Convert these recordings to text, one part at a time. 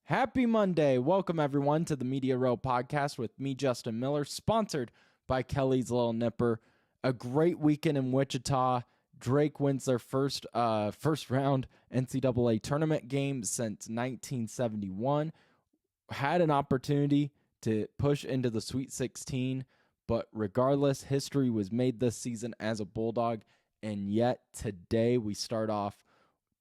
Happy Monday. Welcome, everyone, to the Media Row podcast with me, Justin Miller, sponsored by Kelly's Little Nipper. A great weekend in Wichita. Drake wins their first round NCAA tournament game since 1971. Had an opportunity to push into the Sweet 16, but regardless, history was made this season as a Bulldog, and yet today we start off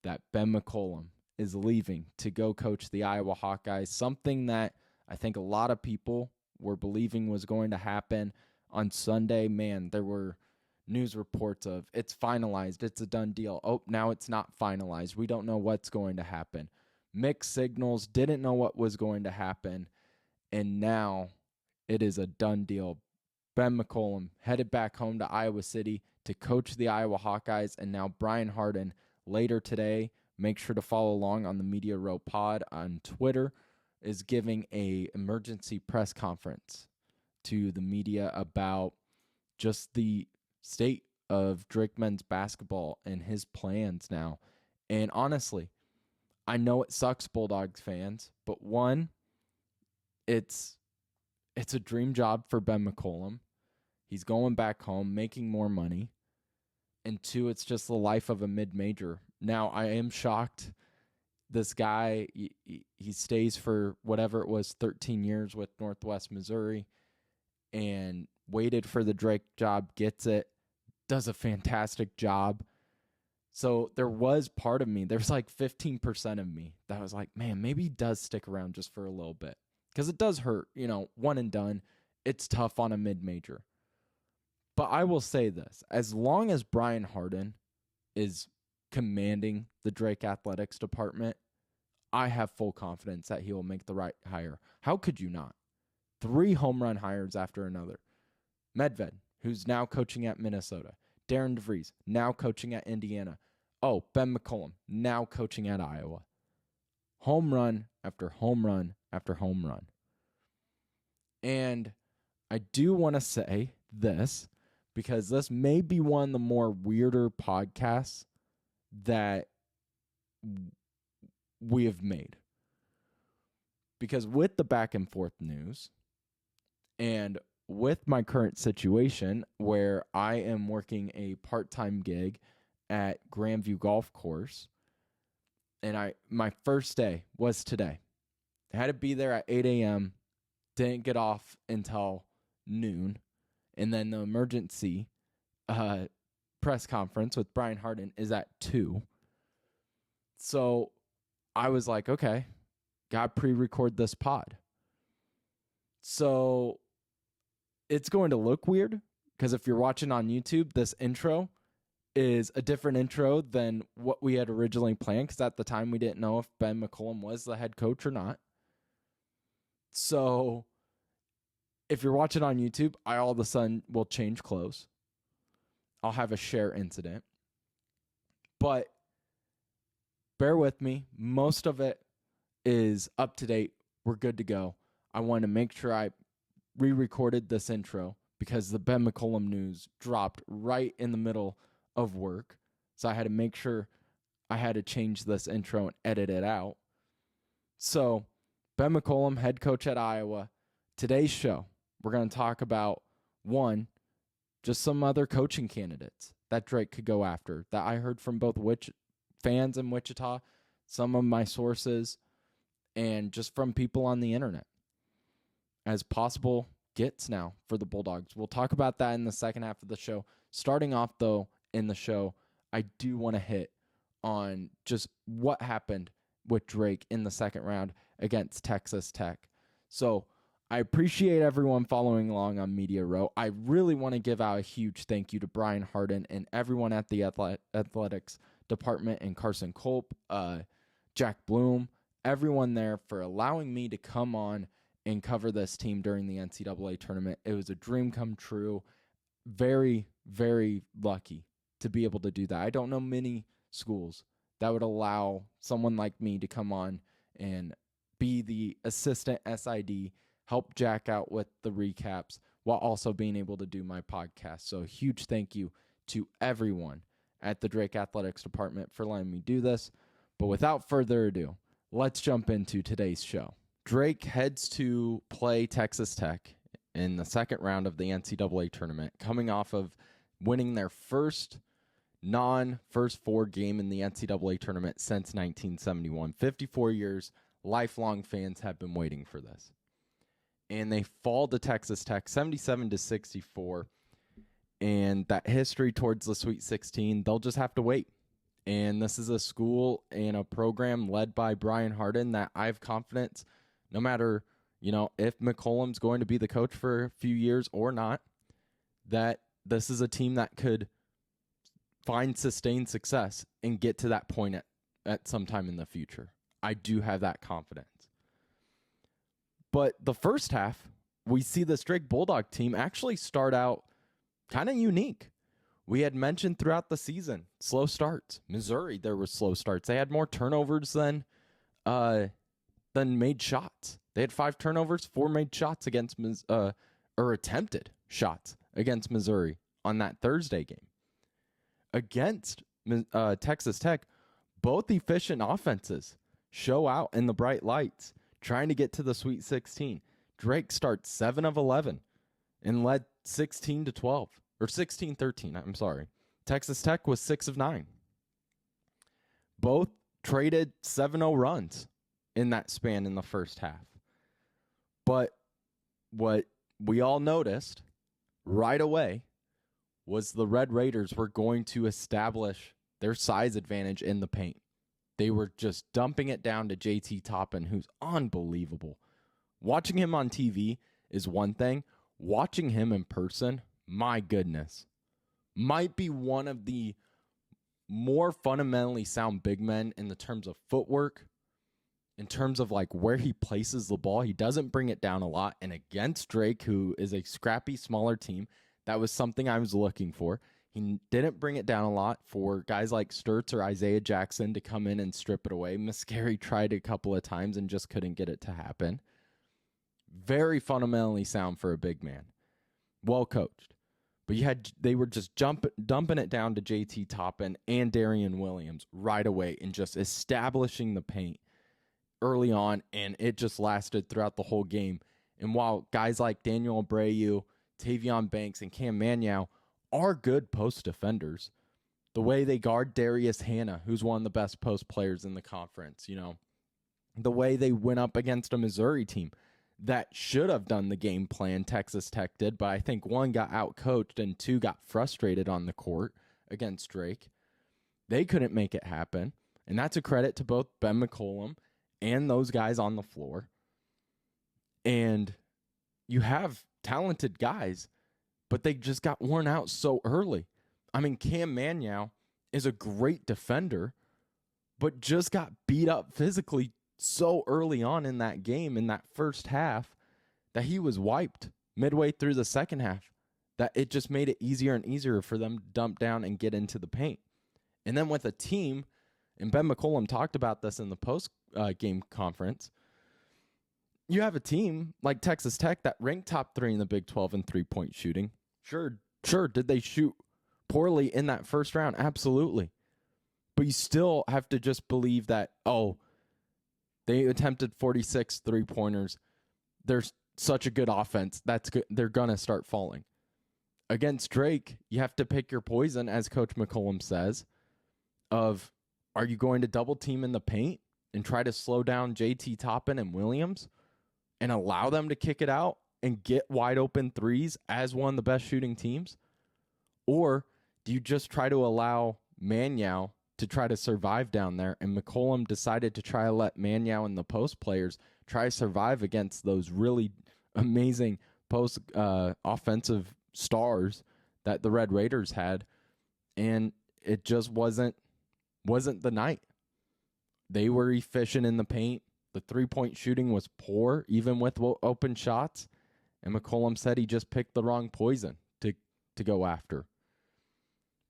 that Ben McCollum is leaving to go coach the Iowa Hawkeyes, something that I think a lot of people were believing was going to happen on Sunday. Man, there were news reports of it's finalized, it's a done deal. Oh, now it's not finalized. We don't know what's going to happen. Mixed signals, didn't know what was going to happen, and now it is a done deal. Ben McCollum headed back home to Iowa City to coach the Iowa Hawkeyes, and now Brian Harden later today, make sure to follow along on the Media Row Pod on Twitter, is giving a emergency press conference to the media about just the state of Drake men's basketball and his plans now. And honestly, I know it sucks, Bulldogs fans, but one, it's a dream job for Ben McCollum. He's going back home, making more money. And two, it's just the life of a mid-major. Now, I am shocked. This guy, he stays for whatever it was, 13 years with Northwest Missouri, and waited for the Drake job, gets it, does a fantastic job. So there was part of me, there's like 15% of me that was like, man, maybe he does stick around just for a little bit. Because it does hurt, one and done. It's tough on a mid-major. But I will say this, as long as Brian Harden is commanding the Drake athletics department, I have full confidence that he will make the right hire. How could you not? 3 home run hires after another. Medved, who's now coaching at Minnesota. Darren DeVries, now coaching at Indiana. Oh, Ben McCollum, now coaching at Iowa. Home run after home run after home run. And I do want to say this, because this may be one of the more weirder podcasts that we have made. Because with the back and forth news and with my current situation where I am working a part-time gig at Grandview Golf Course, and my first day was today. I had to be there at 8 a.m., didn't get off until noon, and then the emergency press conference with Brian Harden is at 2. So I was like, okay, got to pre-record this pod. So it's going to look weird, because if you're watching on YouTube, this intro is a different intro than what we had originally planned, because at the time we didn't know if Ben McCollum was the head coach or not. So if you're watching on YouTube, I all of a sudden will change clothes. I'll have a share incident. But bear with me. Most of it is up to date. We're good to go. I wanted to make sure I re-recorded this intro because the Ben McCollum news dropped right in the middle of work. So I had to make sure I had to change this intro and edit it out. So Ben McCollum, head coach at Iowa. Today's show, we're going to talk about, one, just some other coaching candidates that Drake could go after that I heard from both fans in Wichita, some of my sources, and just from people on the internet as possible gets now for the Bulldogs. We'll talk about that in the second half of the show. Starting off, though, in the show, I do want to hit on just what happened with Drake in the second round against Texas Tech. So I appreciate everyone following along on Media Row. I really want to give out a huge thank you to Brian Harden and everyone at the athletics department, and Carson Culp, Jack Bloom, everyone there for allowing me to come on and cover this team during the NCAA tournament. It was a dream come true. Very, very lucky to be able to do that. I don't know many schools that would allow someone like me to come on and be the assistant SID, help Jack out with the recaps while also being able to do my podcast. So a huge thank you to everyone at the Drake Athletics Department for letting me do this. But without further ado, let's jump into today's show. Drake heads to play Texas Tech in the second round of the NCAA tournament, coming off of winning their first non-first four game in the NCAA tournament since 1971. 54 years, lifelong fans have been waiting for this. And they fall to Texas Tech 77-64. And that history towards the Sweet 16, they'll just have to wait. And this is a school and a program led by Brian Harden that I have confidence, no matter, if McCollum's going to be the coach for a few years or not, that this is a team that could find sustained success and get to that point at some time in the future. I do have that confidence. But the first half, we see this Drake Bulldog team actually start out kind of unique. We had mentioned throughout the season, slow starts. Missouri, there were slow starts. They had more turnovers than made shots. They had 5 turnovers, 4 made shots against or attempted shots against Missouri on that Thursday game. Against Texas Tech, both efficient offenses show out in the bright lights, trying to get to the Sweet 16. Drake starts 7 of 11 and led 16-12, or 16-13, I'm sorry. Texas Tech was 6 of 9. Both traded 7-0 runs in that span in the first half. But what we all noticed right away was the Red Raiders were going to establish their size advantage in the paint. They were just dumping it down to JT Toppin, who's unbelievable. Watching him on TV is one thing. Watching him in person, my goodness, might be one of the more fundamentally sound big men in the terms of footwork, in terms of like where he places the ball. He doesn't bring it down a lot. And against Drake, who is a scrappy, smaller team, that was something I was looking for. He didn't bring it down a lot for guys like Sturtz or Isaiah Jackson to come in and strip it away. Muscari tried a couple of times and just couldn't get it to happen. Very fundamentally sound for a big man. Well coached. But they were just dumping it down to JT Toppin and Darian Williams right away and just establishing the paint early on, and it just lasted throughout the whole game. And while guys like Daniel Abreu, Tavion Banks, and Cam Manyow are good post defenders, the way they guard Darius Hannah, who's one of the best post players in the conference, the way they went up against a Missouri team that should have done the game plan Texas Tech did, but I think 1 got out-coached and 2 got frustrated on the court against Drake. They couldn't make it happen, and that's a credit to both Ben McCollum and those guys on the floor. And you have talented guys, but they just got worn out so early. I mean, Cam Manyow is a great defender, but just got beat up physically so early on in that game, in that first half, that he was wiped midway through the second half, that it just made it easier and easier for them to dump down and get into the paint. And then with a team, and Ben McCollum talked about this in the post-game conference, you have a team like Texas Tech that ranked top 3 in the Big 12 in three-point shooting. Sure, did they shoot poorly in that first round? Absolutely. But you still have to just believe that, they attempted 46 three-pointers. There's such a good offense. That's good. They're going to start falling. Against Drake, you have to pick your poison, as Coach McCollum says, of are you going to double team in the paint and try to slow down JT Toppin and Williams and allow them to kick it out and get wide open threes as one of the best shooting teams? Or do you just try to allow Manyow to try to survive down there? And McCollum decided to try to let Manyow and the post players try to survive against those really amazing post offensive stars that the Red Raiders had. And it just wasn't the night. They were efficient in the paint. The three-point shooting was poor, even with open shots. And McCollum said he just picked the wrong poison to go after.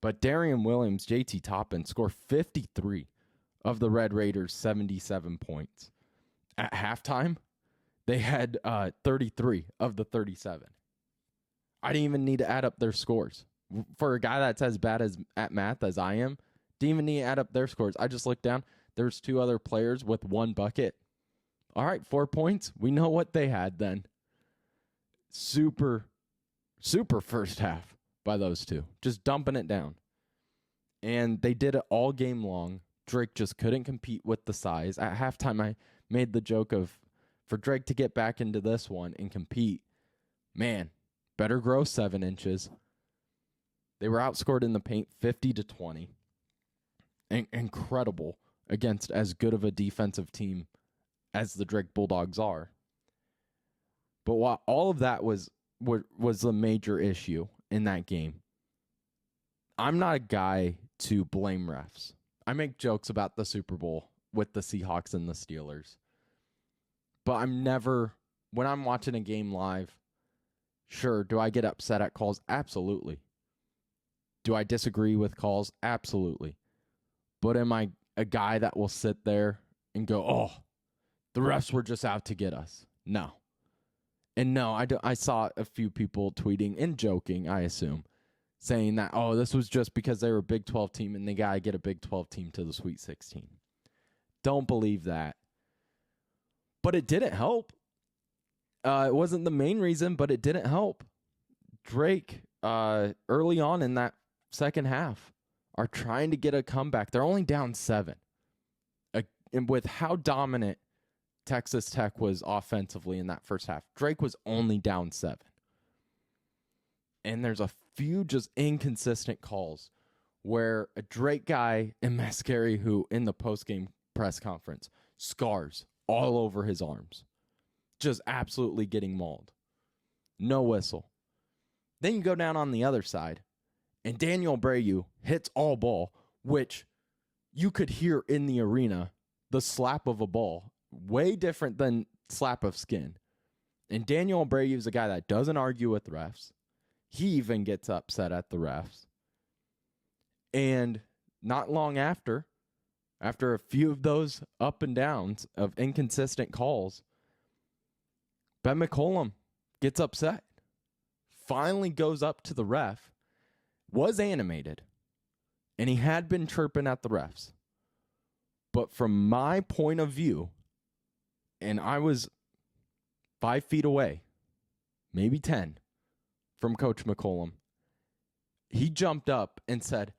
But Darian Williams, JT Toppin, scored 53 of the Red Raiders' 77 points. At halftime, they had 33 of the 37. I didn't even need to add up their scores. For a guy that's as bad at math as I am, didn't even need to add up their scores. I just looked down. there's 2 other players with 1 bucket. All right, 4 points. We know what they had then. Super first half by those 2. Just dumping it down. And they did it all game long. Drake just couldn't compete with the size. At halftime, I made the joke of, for Drake to get back into this one and compete, man, better grow 7 inches. They were outscored in the paint 50-20. Incredible against as good of a defensive team as the Drake Bulldogs are. But while all of that was the major issue in that game, I'm not a guy to blame refs. I make jokes about the Super Bowl with the Seahawks and the Steelers. But I'm never, when I'm watching a game live, sure, do I get upset at calls? Absolutely. Do I disagree with calls? Absolutely. But am I a guy that will sit there and go, oh, the refs were just out to get us? No. And no, I saw a few people tweeting and joking, I assume, saying that, oh, this was just because they were a Big 12 team and they got to get a Big 12 team to the Sweet 16. Don't believe that. But it didn't help. It wasn't the main reason, but it didn't help. Drake, early on in that second half, are trying to get a comeback. They're only down 7. And with how dominant Texas Tech was offensively in that first half, Drake was only down 7. And there's a few just inconsistent calls where a Drake guy in Mascari, who in the postgame press conference, scars all over his arms, just absolutely getting mauled. No whistle. Then you go down on the other side, and Daniel Brayu hits all ball, which you could hear in the arena, the slap of a ball, way different than slap of skin. And Daniel Brayu is a guy that doesn't argue with refs. He even gets upset at the refs. And not long after a few of those up and downs of inconsistent calls, Ben McCollum gets upset. Finally goes up to the ref, was animated, and he had been chirping at the refs. But from my point of view, and I was 5 feet away, maybe 10, from Coach McCollum, he jumped up and said,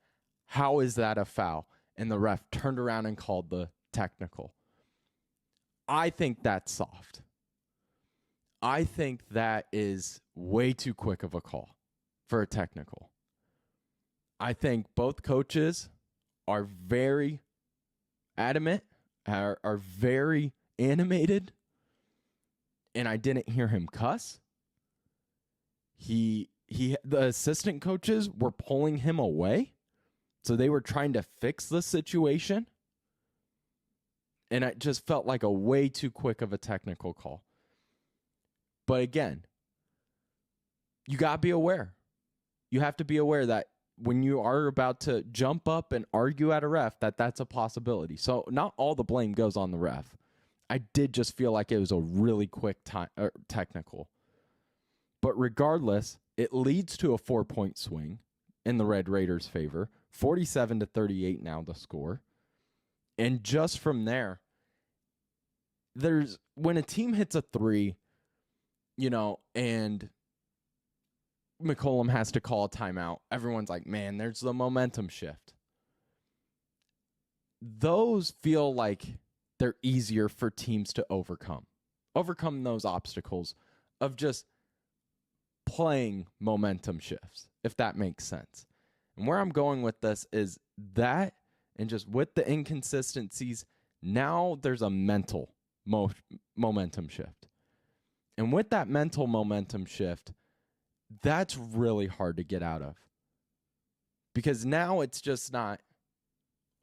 "How is that a foul?" And the ref turned around and called the technical. I think that's soft. I think that is way too quick of a call for a technical. I think both coaches are very adamant, are very animated, and I didn't hear him cuss. The assistant coaches were pulling him away, so they were trying to fix the situation, and it just felt like a way too quick of a technical call. But again, you got to be aware. You have to be aware that when you are about to jump up and argue at a ref, that's a possibility. So not all the blame goes on the ref. I did just feel like it was a really quick technical. But regardless, it leads to a 4-point swing in the Red Raiders' favor. 47-38 now the score. And just from there, when a team hits a 3, and McCollum has to call a timeout, everyone's like, man, there's the momentum shift. Those feel like they're easier for teams to overcome those obstacles of just playing momentum shifts, if that makes sense. And where I'm going with this is that, and just with the inconsistencies, now there's a mental momentum shift. And with that mental momentum shift, that's really hard to get out of. Because now it's just not,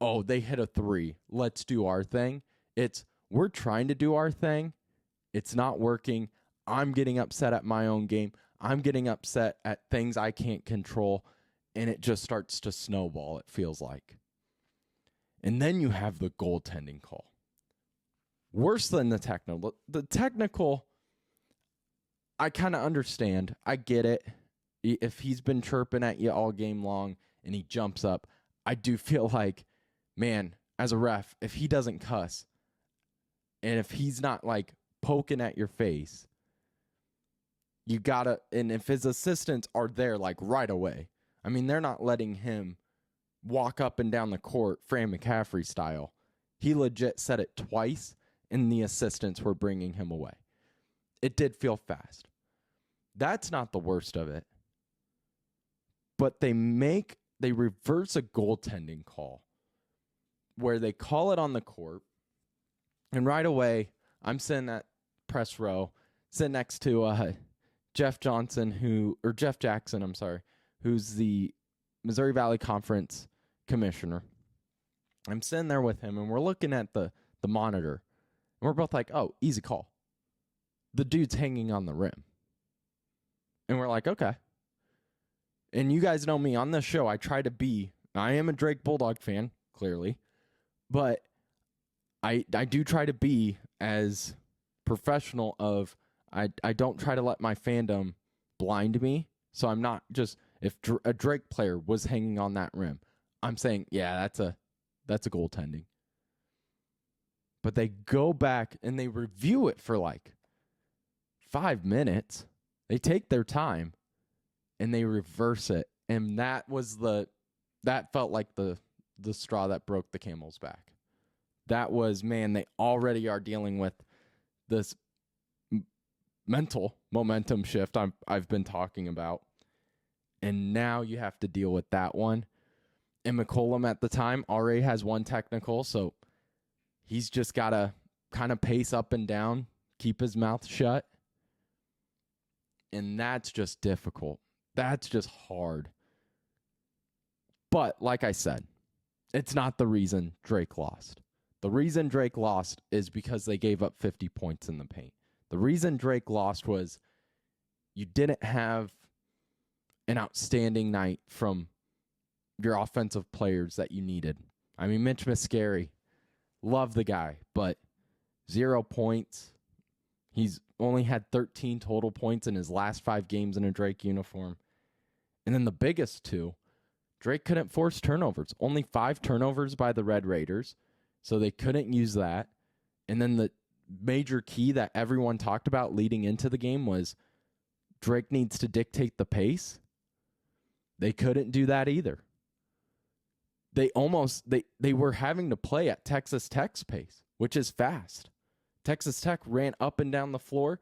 oh, they hit a 3, let's do our thing. It's, we're trying to do our thing. It's not working. I'm getting upset at my own game. I'm getting upset at things I can't control. And it just starts to snowball, it feels like. And then you have the goaltending call. Worse than the technical. The technical, I kind of understand. I get it. If he's been chirping at you all game long and he jumps up, I do feel like, man, as a ref, if he doesn't cuss and if he's not like poking at your face, you gotta, and if his assistants are there like right away, I mean, they're not letting him walk up and down the court Fran McCaffrey style. He legit said it twice, and the assistants were bringing him away. It did feel fast. That's not the worst of it. But they reverse a goaltending call where they call it on the court, and right away, I'm sitting at press row, sitting next to Jeff Jackson, who's the Missouri Valley Conference commissioner. I'm sitting there with him, and we're looking at the monitor, and we're both like, oh, easy call. The dude's hanging on the rim. And we're like, okay. And you guys know me on this show, I am a Drake Bulldog fan, clearly, but I do try to be as professional of, I don't try to let my fandom blind me. So I'm not just, if a Drake player was hanging on that rim, I'm saying, yeah, that's a goaltending. But they go back and they review it for like 5 minutes. They take their time and they reverse it. And that felt like the straw that broke the camel's back. That was, man, they already are dealing with this mental momentum shift I've been talking about. And now you have to deal with that one. And McCollum at the time already has one technical, so he's just got to kind of pace up and down, keep his mouth shut. And that's just difficult. That's just hard. But like I said, it's not the reason Drake lost. The reason Drake lost is because they gave up 50 points in the paint. The reason Drake lost was you didn't have an outstanding night from your offensive players that you needed. I mean, Mitch Muscari, love the guy, but 0 points. He's only had 13 total points in his last 5 games in a Drake uniform. And then the biggest two, Drake couldn't force turnovers. Only 5 turnovers by the Red Raiders, so they couldn't use that. And then the major key that everyone talked about leading into the game was Drake needs to dictate the pace. They couldn't do that either. They were having to play at Texas Tech's pace, which is fast. Texas Tech ran up and down the floor.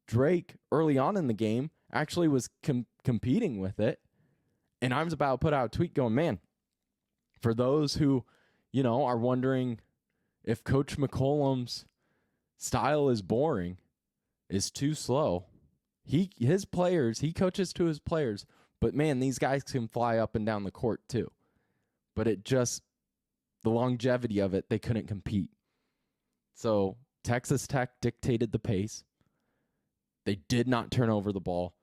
Drake, early on in the game, actually was competing with it. And I was about to put out a tweet going, man, for those who, are wondering if Coach McCollum's style is boring, is too slow, he coaches to his players, but man, these guys can fly up and down the court too. But the longevity of it, they couldn't compete. So Texas Tech dictated the pace. They did not turn over the ball.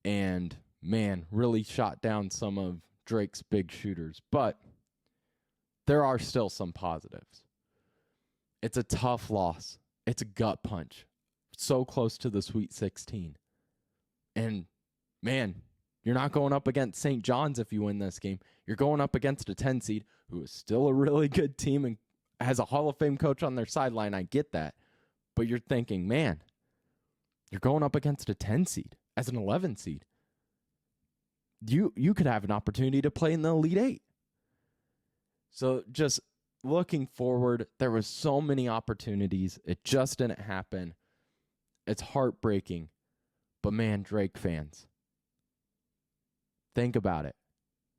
And, man, really shot down some of Drake's big shooters. But there are still some positives. It's a tough loss. It's a gut punch. So close to the Sweet 16. And, man, you're not going up against St. John's if you win this game. You're going up against a 10 seed who is still a really good team and has a Hall of Fame coach on their sideline. I get that. But you're thinking, man, you're going up against a 10 seed as an 11 seed. You could have an opportunity to play in the Elite Eight. So just looking forward, there was so many opportunities. It just didn't happen. It's heartbreaking. But man, Drake fans, think about it.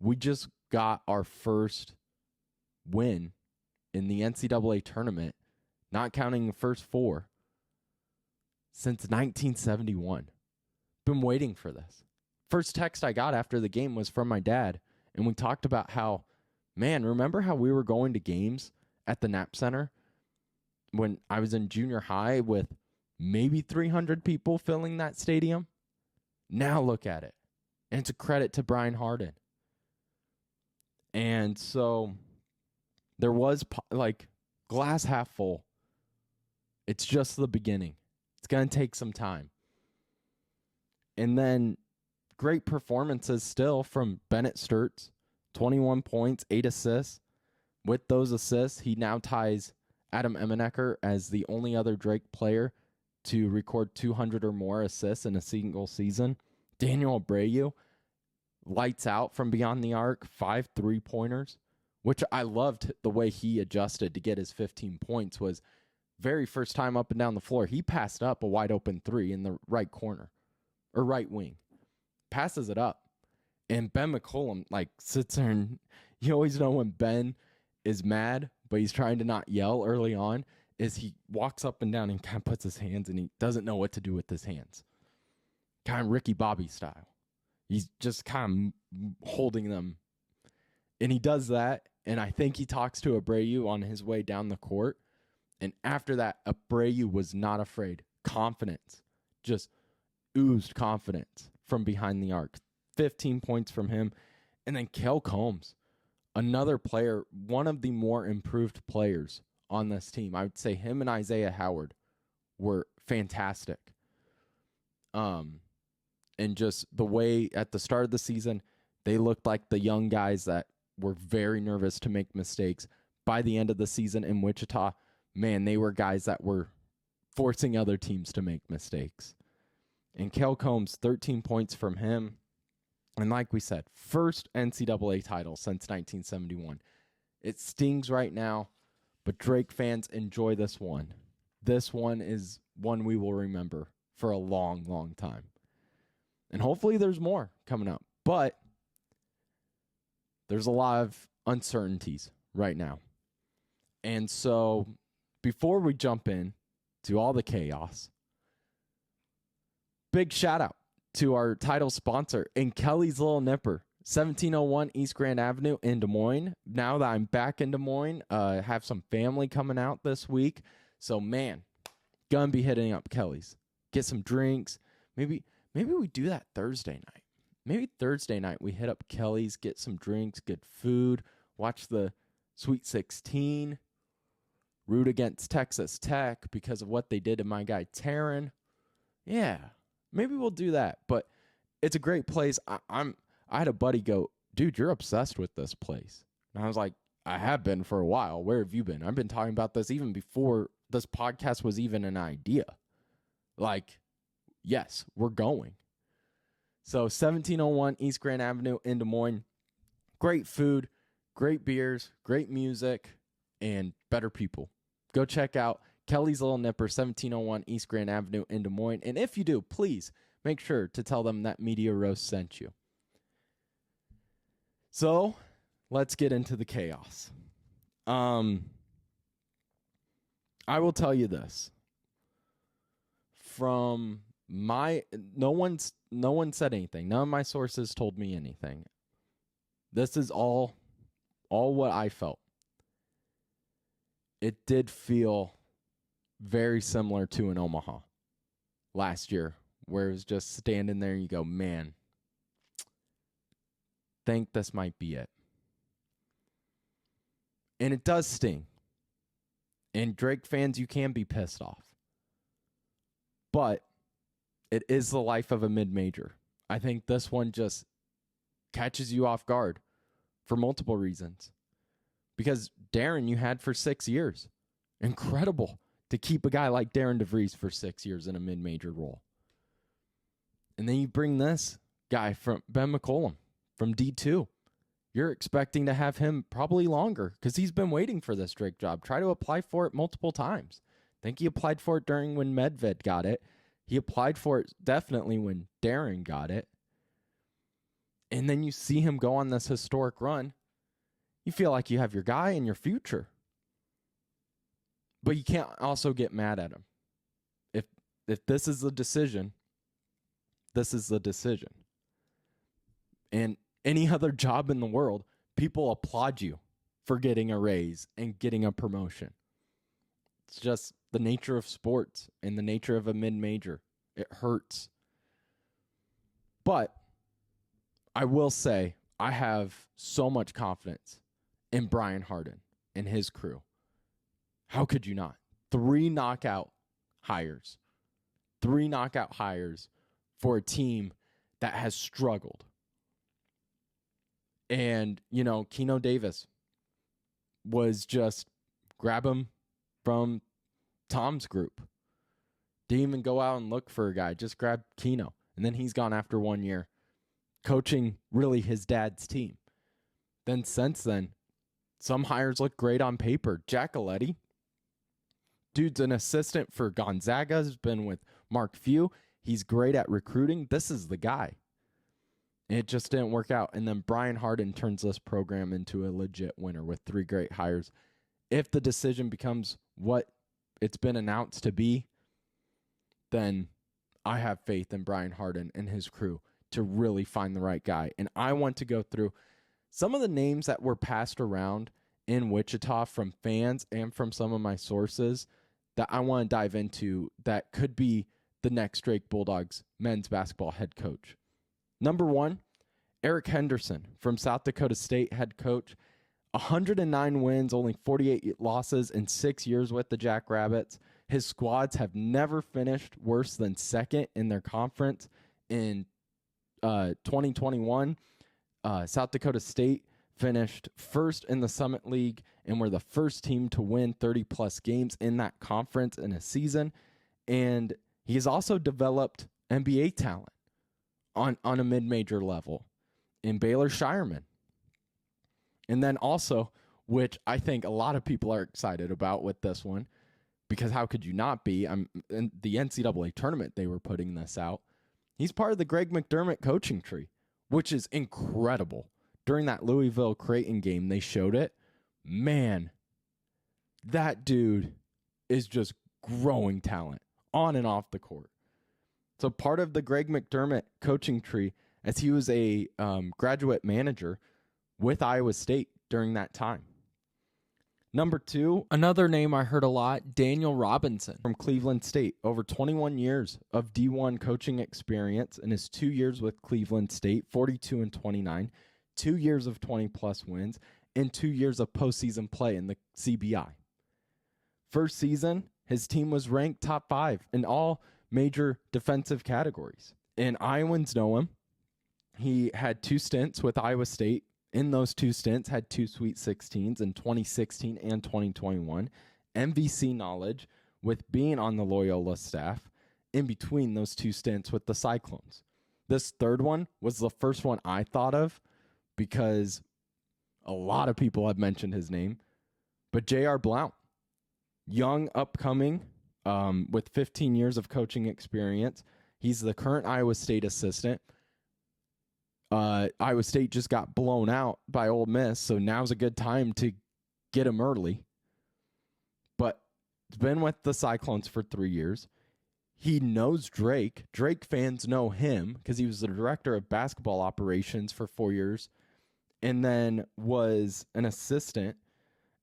We just got our first win in the NCAA tournament, not counting the first 4, since 1971. Been waiting for this. First text I got after the game was from my dad, and we talked about how, man, remember how we were going to games at the Knapp Center when I was in junior high with maybe 300 people filling that stadium? Now look at it. And it's a credit to Brian Harden. And so there was glass half full. It's just the beginning. It's going to take some time. And then great performances still from Bennett Sturts, 21 points, 8 assists, with those assists, he now ties Adam Emenecker as the only other Drake player to record 200 or more assists in a single season. Daniel Abreu lights out from beyond the arc, 5 3-pointers, which I loved the way he adjusted to get his 15 points. Was very first time up and down the floor. He passed up a wide open 3 in the right corner or right wing, passes it up. And Ben McCollum sits there, and you always know when Ben is mad, but he's trying to not yell early on, is he walks up and down and kind of puts his hands, and he doesn't know what to do with his hands. Kind of Ricky Bobby style. He's just kind of holding them. And he does that, and I think he talks to Abreu on his way down the court. And after that, Abreu was not afraid. Confidence. Just oozed confidence from behind the arc. 15 points from him. And then Kel Combs, another player, one of the more improved players on this team. I would say him and Isaiah Howard were fantastic. And just the way at the start of the season, they looked like the young guys that were very nervous to make mistakes. By the end of the season in Wichita, man, they were guys that were forcing other teams to make mistakes. And Kel Combs, 13 points from him. And like we said, first NCAA title since 1971. It stings right now, but Drake fans, enjoy this one. This one is one we will remember for a long, long time. And hopefully there's more coming up. But there's a lot of uncertainties right now. And so before we jump in to all the chaos, big shout out to our title sponsor and Kelly's Little Nipper, 1701 East Grand Avenue in Des Moines. Now that I'm back in Des Moines, have some family coming out this week. So, man, gonna be hitting up Kelly's. Get some drinks. Maybe we do that Thursday night. Maybe Thursday night we hit up Kelly's, get some drinks, good food, watch the Sweet 16, root against Texas Tech because of what they did to my guy Taryn. Yeah. Maybe we'll do that, but it's a great place. I had a buddy go, dude, you're obsessed with this place. And I was like, I have been for a while. Where have you been? I've been talking about this even before this podcast was even an idea. Yes, we're going. So 1701 East Grand Avenue in Des Moines. Great food, great beers, great music, and better people. Go check out Kelly's Little Nipper, 1701 East Grand Avenue in Des Moines. And if you do, please make sure to tell them that Media Roast sent you. So let's get into the chaos. I will tell you this. From no one said anything. None of my sources told me anything. This is all what I felt. It did feel very similar to in Omaha last year, where it was just standing there and you go, man, think this might be it. And it does sting. And Drake fans, you can be pissed off. But it is the life of a mid-major. I think this one just catches you off guard for multiple reasons. Because Darren, you had for 6 years. Incredible to keep a guy like Darren DeVries for 6 years in a mid-major role. And then you bring this guy from Ben McCollum from D2. You're expecting to have him probably longer because he's been waiting for this Drake job. Try to apply for it multiple times. I think he applied for it during when Medved got it. He applied for it definitely when Darren got it. And then you see him go on this historic run. You feel like you have your guy and your future. But you can't also get mad at him. If this is the decision, this is the decision. And any other job in the world, people applaud you for getting a raise and getting a promotion. It's just the nature of sports and the nature of a mid-major. It hurts. But I will say I have so much confidence in Brian Harden and his crew. How could you not? 3 knockout hires. 3 knockout hires for a team that has struggled. And, Keno Davis, was just grab him from Tom's group. Didn't even go out and look for a guy. Just grab Keno. And then he's gone after 1 year, coaching really his dad's team. Then since then, some hires look great on paper. Giacoletti, dude's an assistant for Gonzaga, has been with Mark Few. He's great at recruiting. This is the guy. It just didn't work out. And then Brian Harden turns this program into a legit winner with 3 great hires. If the decision becomes what it's been announced to be, then I have faith in Brian Harden and his crew to really find the right guy. And I want to go through some of the names that were passed around in Wichita from fans and from some of my sources that I want to dive into that could be the next Drake Bulldogs men's basketball head coach. Number 1, Eric Henderson from South Dakota State head coach. 109 wins, only 48 losses in 6 years with the Jackrabbits. His squads have never finished worse than second in their conference. In 2021, South Dakota State finished first in the Summit League and were the first team to win 30-plus games in that conference in a season. And he's also developed NBA talent on a mid-major level in Baylor Shireman. And then also, which I think a lot of people are excited about with this one, because how could you not be? In the NCAA tournament, they were putting this out. He's part of the Greg McDermott coaching tree, which is incredible. During that Louisville-Creighton game, they showed it. Man, that dude is just growing talent on and off the court. So part of the Greg McDermott coaching tree, as he was a graduate manager with Iowa State during that time. Number 2, another name I heard a lot, Daniel Robinson from Cleveland State. Over 21 years of D1 coaching experience in his 2 years with Cleveland State, 42 and 29, 2 years of 20-plus wins, and 2 years of postseason play in the CBI. First season, his team was ranked top 5 in all major defensive categories. And Iowans know him. He had 2 stints with Iowa State. In those 2 stints, had 2 Sweet 16s in 2016 and 2021. MVC knowledge with being on the Loyola staff in between those 2 stints with the Cyclones. This third one was the first one I thought of because a lot of people have mentioned his name. But J.R. Blount, young, upcoming, with 15 years of coaching experience. He's the current Iowa State assistant. Iowa State just got blown out by Ole Miss, so now's a good time to get him early. But he's been with the Cyclones for 3 years. He knows Drake. Drake fans know him because he was the director of basketball operations for 4 years and then was an assistant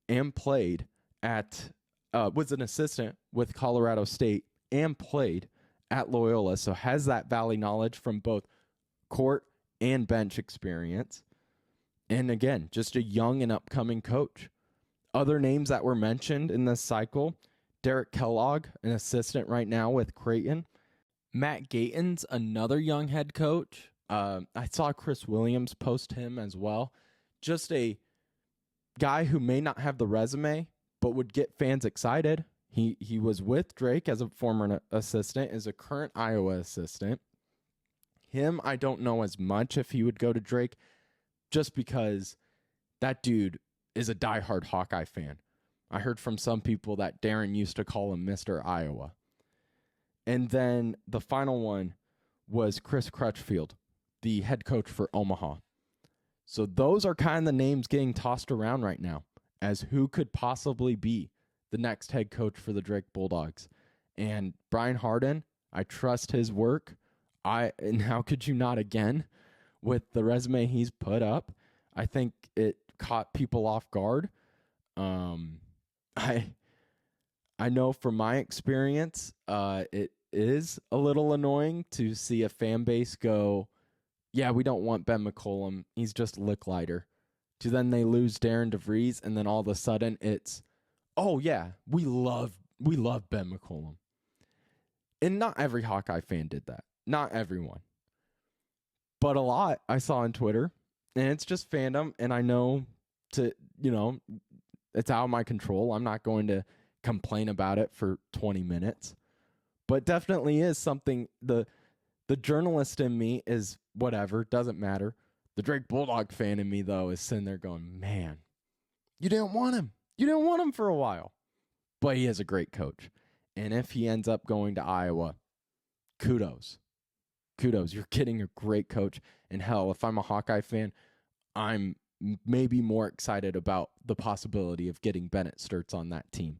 and played at, was an assistant with Colorado State and played at Loyola, so has that Valley knowledge from both court and bench experience. And again, just a young and upcoming coach. Other names that were mentioned in this cycle, Derek Kellogg, an assistant right now with Creighton. Matt Gatens, another young head coach. I saw Chris Williams post him as well. Just a guy who may not have the resume, but would get fans excited. He was with Drake as a former assistant, is a current Iowa assistant. Him, I don't know as much if he would go to Drake, just because that dude is a diehard Hawkeye fan. I heard from some people that Darren used to call him Mr. Iowa. And then the final one was Chris Crutchfield, the head coach for Omaha. So those are kind of the names getting tossed around right now as who could possibly be the next head coach for the Drake Bulldogs. And Brian Harden, I trust his work. And how could you not again with the resume he's put up? I think it caught people off guard. I know from my experience, it is a little annoying to see a fan base go, yeah, we don't want Ben McCollum. He's just a lick lighter. To then they lose Darren DeVries, and then all of a sudden it's, oh yeah, we love Ben McCollum. And not every Hawkeye fan did that. Not everyone. But a lot I saw on Twitter, and it's just fandom, and I know to, It's out of my control. I'm not going to complain about it for 20 minutes. But definitely is something, the journalist in me is whatever, doesn't matter. The Drake Bulldog fan in me, though, is sitting there going, man, you didn't want him. You didn't want him for a while. But he is a great coach. And if he ends up going to Iowa, kudos. Kudos. You're getting a great coach. And hell, if I'm a Hawkeye fan, I'm maybe more excited about the possibility of getting Bennett Sturts on that team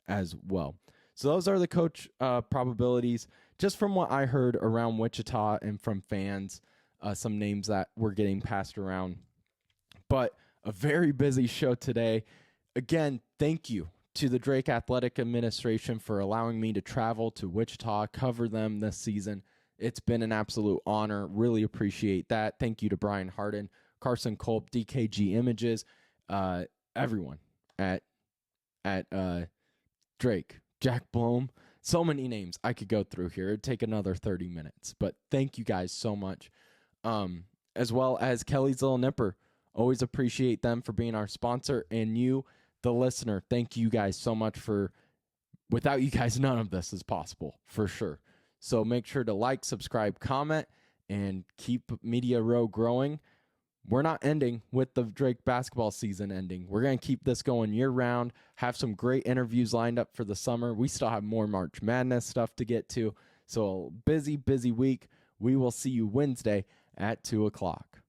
as well. So those are the coach probabilities. Just from what I heard around Wichita and from fans, some names that were getting passed around. But a very busy show today. Again, thank you to the Drake Athletic Administration for allowing me to travel to Wichita, cover them this season. It's been an absolute honor. Really appreciate that. Thank you to Brian Harden, Carson Culp, DKG Images, everyone at Drake, Jack Blome. So many names I could go through here. It'd take another 30 minutes. But thank you guys so much. As well as Kelly's Little Nipper. Always appreciate them for being our sponsor. And you, the listener, thank you guys so much for, without you guys, none of this is possible, for sure. So make sure to like, subscribe, comment, and keep Media Row growing. We're not ending with the Drake basketball season ending. We're going to keep this going year-round, have some great interviews lined up for the summer. We still have more March Madness stuff to get to. So busy, busy week. We will see you Wednesday at 2 o'clock.